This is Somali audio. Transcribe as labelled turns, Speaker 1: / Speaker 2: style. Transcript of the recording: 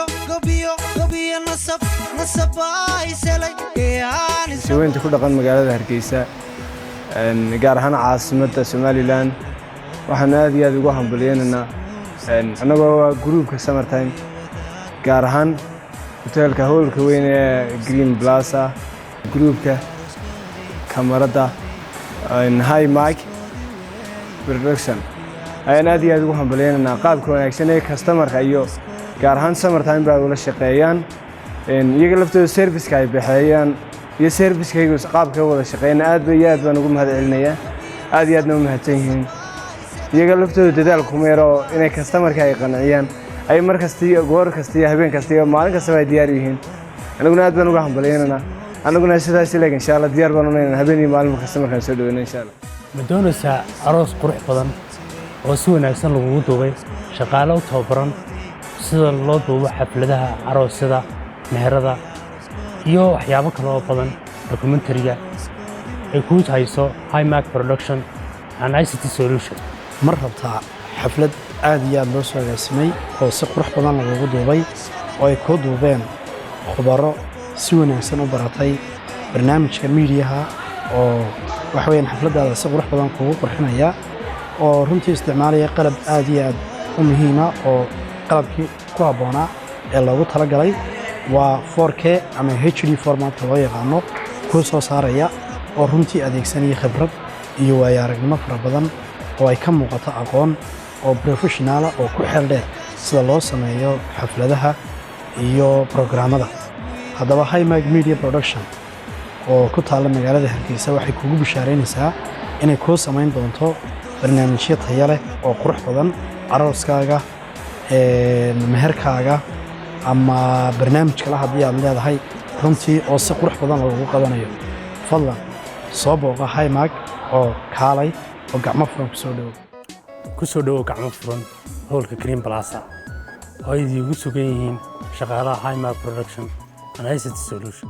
Speaker 1: gobiyo nasab ay selay
Speaker 2: si weynta ku dhaqan magaalada Hargeysa gaar ahaan caasimadda Somaliland waxaan aad iyo aad ugu hambalyeynaa anagoo groupka Summertime gaar ahaan hotelka howlka weyn ee Green Plaza groupka kamarada High Mic Production ayaan aad iyo aad ugu hambalyeynaa qaabka wanaagsan ee customer-ka iyo gaar ahaan Summertime baa ula shaqeeyaan iyaga laftooda service-ka ay bixiyaan iyo service-kaygu qaabka wada shaqeeyna aad baan ugu mahadcelinayaa aad iyo aadna u mahadsanyihiin iyaga laftooda dadaal kuma yaro inay customer-ka ay qanciyaan ay mar kasta iyo goor kasta iyo habeen kasta iyo maalin kasta ay diyaar yihiin anaguna aad baan uga hambalyeynaa anaguna sidaas ilaa insha Allah diyaar baan u nahay habeen iyo maalin customer-ka soo dhaweynaa insha Allah
Speaker 3: ma doonaysaa aroos qurux badan oo si wanaagsan lagu duubay shaqaale u tababaran sida loo duubo xafladaha aroosyada meherada iyo waxyaabo kale oo badan documentary-ga ay ku hayso High Mic Production and ICT Solution
Speaker 4: mar rabtaa xaflad aad iyo aad loo soo agaasimay oo si qurux badan lagu duubay oo ay ku duubeen khubaro si wanaagsan u baratay barnaamijka media-ha oo wax weyn xafladaada si qurux badan kugu qurxinaya oo runtii isticmaalaya qalab aad iyo aad u muhiim ah oo qalabkii ku habboonaa ee loogu talagalay waa 4K ama HD format loo yaqaano ku soo saaraya oo runtii adeegsanaya khibrad iyo waayo-aragnimo fara badan oo ay ka muuqato aqoon oo professional oo ku xeel dheer sida loo sameeyo xafladaha iyo programmada haddaba High Mic Media Production oo ku taala magaalada Hargeysa waxay kugu bishaareynaysaa inay ku sameyn doonto barnaamijyo tayo leh oo qurux badan arooskaaga meherkaaga ama barnaamij kale haddii aad leedahay runtii oo si qurux badan lagu qabanayo fadlan soo booqa High Mic oo kaalay oo gacmo furan
Speaker 3: ku soo dhawo gacmo furan howlka Green Plaza oo ay ugu sugan yihiin shaqaalaha High Mic Production and ICT Solution